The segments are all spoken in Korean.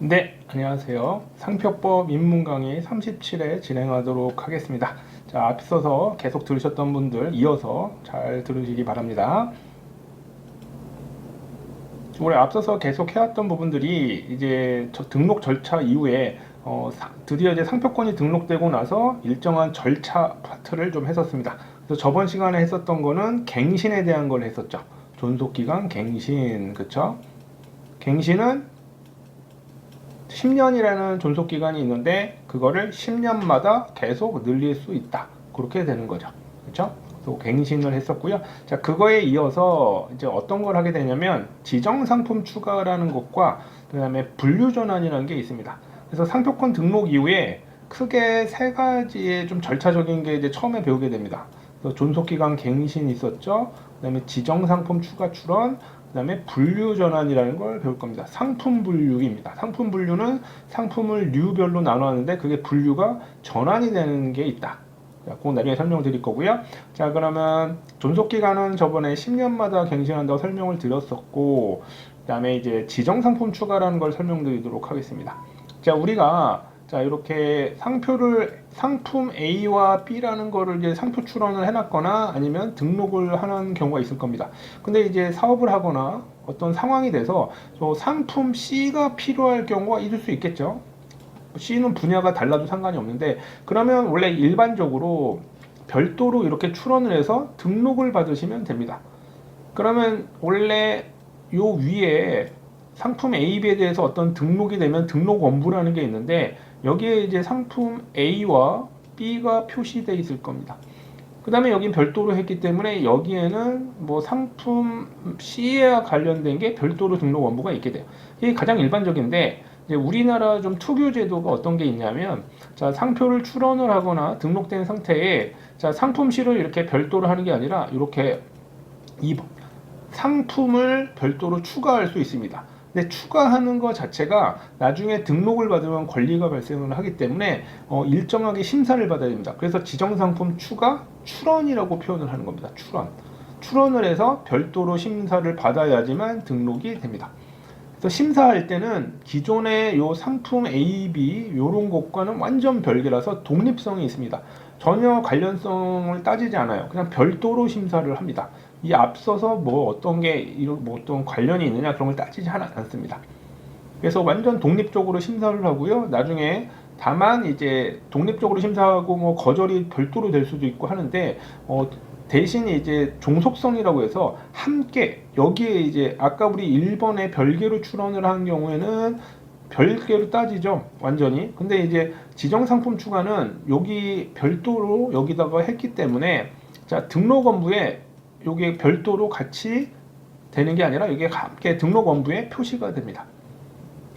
네, 안녕하세요. 상표법 입문 강의 37회 진행하도록 하겠습니다. 자, 앞서서 계속 들으셨던 분들 이어서 잘 들으시기 바랍니다. 우리 앞서서 계속 해왔던 부분들이 이제 등록 절차 이후에 드디어 이제 상표권이 등록되고 나서 일정한 절차 파트를 좀 했었습니다. 그래서 저번 시간에 했었던 거는 갱신에 대한 걸 했었죠. 존속기간 갱신, 그쵸? 갱신은 10년이라는 존속기간이 있는데 그거를 10년마다 계속 늘릴 수 있다. 그렇게 되는 거죠. 그렇죠? 그래서 갱신을 했었고요. 자, 그거에 이어서 이제 어떤 걸 하게 되냐면 지정 상품 추가라는 것과 그다음에 분류 전환이라는 게 있습니다. 그래서 상표권 등록 이후에 크게 세 가지의 좀 절차적인 게 이제 처음에 배우게 됩니다. 그래서 존속기간 갱신 있었죠. 그다음에 지정 상품 추가 출원, 그 다음에 분류 전환이라는 걸 배울 겁니다. 상품 분류입니다. 상품 분류는 상품을 류별로 나누었는데 그게 분류가 전환이 되는 게 있다. 그거 나중에 설명드릴 거고요. 자, 그러면 존속기간은 저번에 10년마다 갱신한다고 설명을 드렸었고, 그 다음에 이제 지정상품 추가라는 걸 설명드리도록 하겠습니다. 자, 우리가 자, 이렇게 상품 A와 B라는 거를 이제 상표 출원을 해놨거나 아니면 등록을 하는 경우가 있을 겁니다. 근데 이제 사업을 하거나 어떤 상황이 돼서 상품 C가 필요할 경우가 있을 수 있겠죠. C는 분야가 달라도 상관이 없는데, 그러면 원래 일반적으로 별도로 이렇게 출원을 해서 등록을 받으시면 됩니다. 그러면 원래 요 위에 상품 A, B에 대해서 어떤 등록이 되면 등록 원부라는 게 있는데 여기에 이제 상품 A와 B가 표시되어 있을 겁니다. 그 다음에 여긴 별도로 했기 때문에 여기에는 뭐 상품 C와 관련된 게 별도로 등록 원부가 있게 돼요. 이게 가장 일반적인데 이제 우리나라 좀 특유 제도가 어떤 게 있냐면, 자, 상표를 출원을 하거나 등록된 상태에 자, 상품 C를 이렇게 별도로 하는 게 아니라 이렇게 이 상품을 별도로 추가할 수 있습니다. 근데 추가하는 것 자체가 나중에 등록을 받으면 권리가 발생을 하기 때문에 일정하게 심사를 받아야 됩니다. 그래서 지정상품 추가 출원이라고 표현을 하는 겁니다. 출원을 해서 별도로 심사를 받아야지만 등록이 됩니다. 그래서 심사할 때는 기존의 요 상품 A, B 요런 것과는 완전 별개라서 독립성이 있습니다. 전혀 관련성을 따지지 않아요. 그냥 별도로 심사를 합니다. 이 앞서서 뭐 어떤 게 뭐 어떤 관련이 있느냐 그런 걸 따지지 않습니다. 그래서 완전 독립적으로 심사를 하고요. 나중에 다만 이제 독립적으로 심사하고 뭐 거절이 별도로 될 수도 있고 하는데 대신 이제 종속성이라고 해서 함께 여기에 이제 아까 우리 1번에 별개로 출원을 한 경우에는 별개로 따지죠, 완전히. 근데 이제 지정상품 추가는 여기 별도로 여기다가 했기 때문에 자, 등록원부에 여기 별도로 같이 되는 게 아니라 여기에 함께 등록원부에 표시가 됩니다.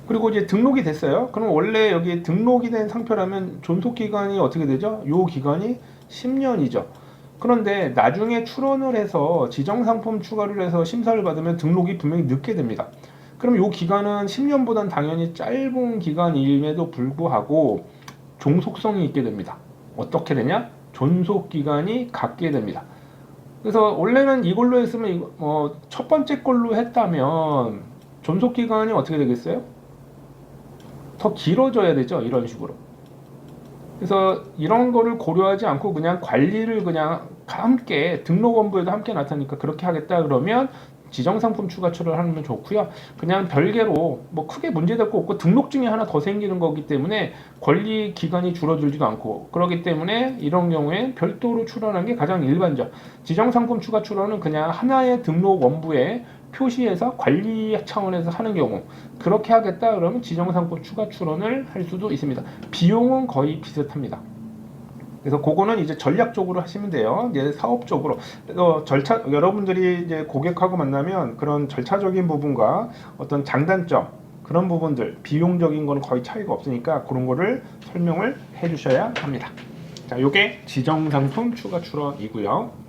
그리고 이제 등록이 됐어요. 그럼 원래 여기 등록이 된 상표라면 존속기간이 어떻게 되죠? 요 기간이 10년이죠. 그런데 나중에 출원을 해서 지정상품 추가를 해서 심사를 받으면 등록이 분명히 늦게 됩니다. 그럼 요 기간은 10년보단 당연히 짧은 기간임에도 불구하고 종속성이 있게 됩니다. 어떻게 되냐? 존속기간이 갖게 됩니다. 그래서 원래는 이걸로 했으면 첫 번째 걸로 했다면 존속기간이 어떻게 되겠어요? 더 길어져야 되죠. 이런 식으로. 그래서 이런 거를 고려하지 않고 그냥 관리를 그냥 함께 등록원부에도 함께 나타나니까 그렇게 하겠다 그러면 지정상품 추가 출원하면 좋고요. 그냥 별개로 뭐 크게 문제될 거 없고 등록증이 하나 더 생기는 거기 때문에 권리 기간이 줄어들지도 않고 그렇기 때문에 이런 경우에 별도로 출원하는 게 가장 일반적. 지정상품 추가 출원은 그냥 하나의 등록 원부에 표시해서 관리 차원에서 하는 경우 그렇게 하겠다 그러면 지정상품 추가 출원을 할 수도 있습니다. 비용은 거의 비슷합니다. 그래서 그거는 이제 전략적으로 하시면 돼요. 이제 사업적으로. 그래서 절차, 여러분들이 이제 고객하고 만나면 그런 절차적인 부분과 어떤 장단점, 그런 부분들, 비용적인 거는 거의 차이가 없으니까 그런 거를 설명을 해 주셔야 합니다. 자, 요게 지정상품 추가 출원이고요.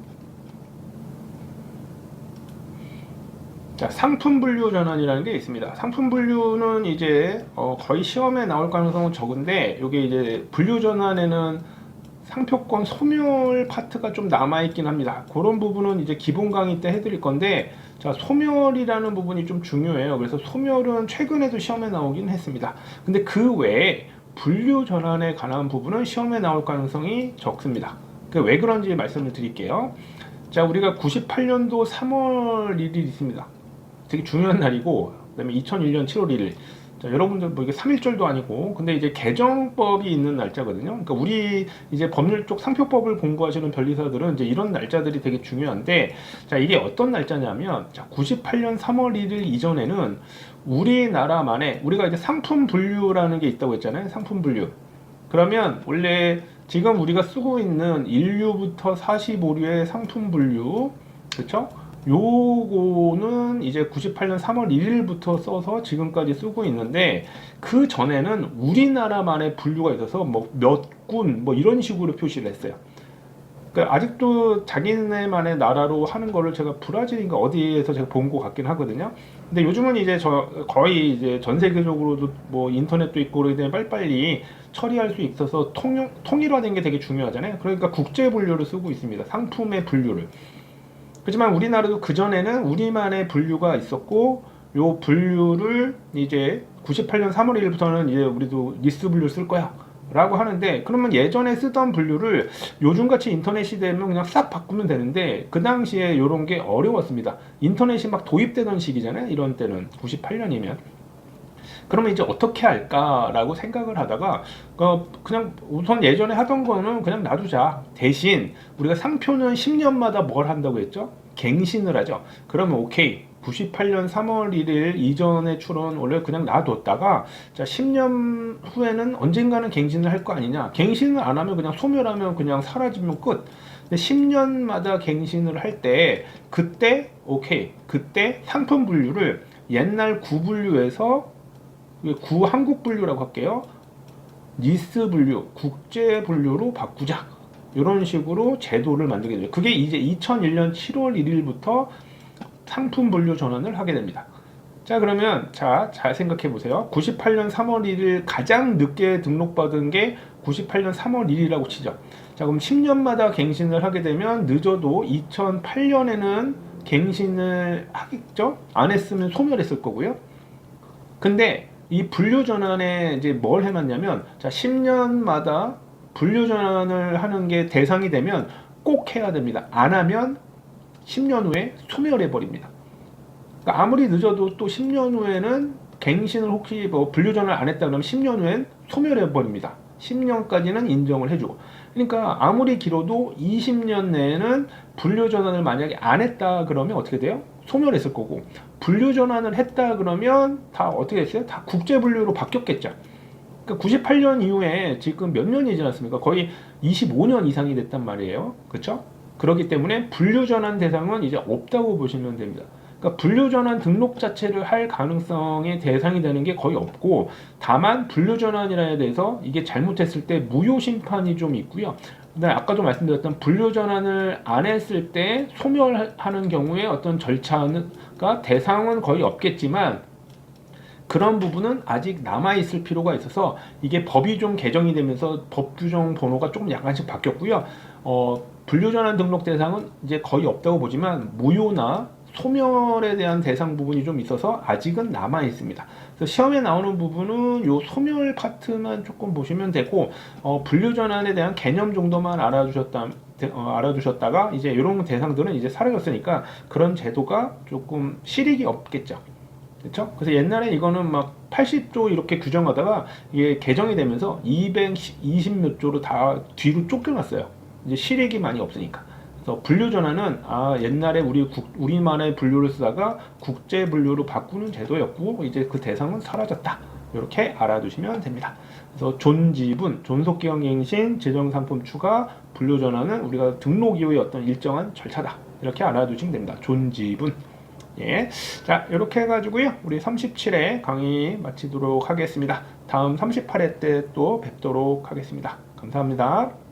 자, 상품 분류 전환이라는 게 있습니다. 상품 분류는 이제 거의 시험에 나올 가능성은 적은데, 요게 이제 분류 전환에는 상표권 소멸 파트가 좀 남아있긴 합니다. 그런 부분은 이제 기본 강의 때 해드릴 건데 자, 소멸이라는 부분이 좀 중요해요. 그래서 소멸은 최근에도 시험에 나오긴 했습니다. 근데 그 외에 분류 전환에 관한 부분은 시험에 나올 가능성이 적습니다. 왜 그런지 말씀을 드릴게요. 자, 우리가 98년도 3월 1일 있습니다. 되게 중요한 날이고, 그다음에 2001년 7월 1일. 자, 여러분들 뭐 이게 3.1절도 아니고, 근데 이제 개정법이 있는 날짜거든요. 그러니까 우리 이제 법률 쪽 상표법을 공부하시는 변리사들은 이제 이런 날짜들이 되게 중요한데, 자, 이게 어떤 날짜냐면, 자, 98년 3월 1일 이전에는 우리나라만의, 우리가 이제 상품 분류라는 게 있다고 했잖아요. 상품 분류. 그러면 원래 지금 우리가 쓰고 있는 1류부터 45류의 상품 분류, 그렇죠? 요거는 이제 98년 3월 1일부터 써서 지금까지 쓰고 있는데, 그 전에는 우리나라만의 분류가 있어서 뭐 몇 군 뭐 이런 식으로 표시를 했어요. 그러니까 아직도 자기네만의 나라로 하는 거를 제가 브라질인가 어디에서 제가 본 것 같긴 하거든요. 근데 요즘은 이제 저 거의 이제 전 세계적으로도 뭐 인터넷도 있고 그러기 때문에 빨리빨리 처리할 수 있어서 통일화된 게 되게 중요하잖아요. 그러니까 국제 분류를 쓰고 있습니다. 상품의 분류를. 그렇지만 우리나라도 그전에는 우리만의 분류가 있었고, 요 분류를 이제 98년 3월 1일부터는 이제 우리도 니스 분류 쓸 거야 라고 하는데, 그러면 예전에 쓰던 분류를 요즘같이 인터넷이 되면 그냥 싹 바꾸면 되는데, 그 당시에 요런 게 어려웠습니다. 인터넷이 막 도입되던 시기잖아요. 이런 때는 98년이면. 그러면 이제 어떻게 할까라고 생각을 하다가 그냥 우선 예전에 하던 거는 그냥 놔두자. 대신 우리가 상표는 10년마다 뭘 한다고 했죠? 갱신을 하죠. 그러면 오케이. 98년 3월 1일 이전에 출원 원래 그냥 놔뒀다가, 자, 10년 후에는 언젠가는 갱신을 할 거 아니냐. 갱신을 안 하면 그냥 소멸하면 그냥 사라지면 끝. 근데 10년마다 갱신을 할 때 그때 오케이. 그때 상품 분류를 옛날 구분류에서 한국 분류라고 할게요. 니스 분류, 국제 분류로 바꾸자. 이런 식으로 제도를 만들게 돼요. 그게 이제 2001년 7월 1일부터 상품 분류 전환을 하게 됩니다. 자, 그러면 잘 생각해 보세요. 98년 3월 1일 가장 늦게 등록받은 게 98년 3월 1일이라고 치죠. 자, 그럼 10년마다 갱신을 하게 되면 늦어도 2008년에는 갱신을 하겠죠? 안 했으면 소멸했을 거고요. 근데 이 분류 전환에 이제 뭘 해놨냐면, 자, 10년마다 분류 전환을 하는 게 대상이 되면 꼭 해야 됩니다. 안 하면 10년 후에 소멸해 버립니다. 그러니까 아무리 늦어도 또 10년 후에는 갱신을 혹시 뭐 분류 전환을 안 했다 그러면 10년 후엔 소멸해 버립니다. 10년까지는 인정을 해주고. 그러니까 아무리 길어도 20년 내에는 분류 전환을 만약에 안 했다 그러면 어떻게 돼요? 소멸했을 거고, 분류 전환을 했다 그러면 다 어떻게 됐어요? 다 국제 분류로 바뀌었겠죠. 그러니까 98년 이후에 지금 몇 년이 지났습니까? 거의 25년 이상이 됐단 말이에요. 그렇죠? 그렇기 때문에 분류 전환 대상은 이제 없다고 보시면 됩니다. 그러니까 분류 전환 등록 자체를 할 가능성의 대상이 되는 게 거의 없고, 다만 분류 전환이라에 대해서 이게 잘못했을 때 무효 심판이 좀 있고요. 근데 아까도 말씀드렸던 분류 전환을 안 했을 때 소멸하는 경우에 어떤 절차가 대상은 거의 없겠지만, 그런 부분은 아직 남아있을 필요가 있어서 이게 법이 좀 개정이 되면서 법 규정 번호가 조금 약간씩 바뀌었고요. 분류전환 등록 대상은 이제 거의 없다고 보지만 무효나 소멸에 대한 대상 부분이 좀 있어서 아직은 남아 있습니다. 그래서 시험에 나오는 부분은 요 소멸 파트만 조금 보시면 되고, 분류전환에 대한 개념 정도만 알아두셨다가 이제 이런 대상들은 이제 사라졌으니까 그런 제도가 조금 실익이 없겠죠. 그렇죠? 그래서 옛날에 이거는 막 80조 이렇게 규정하다가 이게 개정이 되면서 220 몇 조로 다 뒤로 쫓겨났어요. 이제 실익이 많이 없으니까. 그래서 분류 전환은 옛날에 우리만의 분류를 쓰다가 국제 분류로 바꾸는 제도였고, 이제 그 대상은 사라졌다. 이렇게 알아두시면 됩니다. 그래서 존지분, 존속기형갱신, 재정상품 추가, 분류 전환은 우리가 등록 이후의 어떤 일정한 절차다. 이렇게 알아두시면 됩니다. 존지분. 예. 자, 이렇게 해가지고요. 우리 37회 강의 마치도록 하겠습니다. 다음 38회 때 또 뵙도록 하겠습니다. 감사합니다.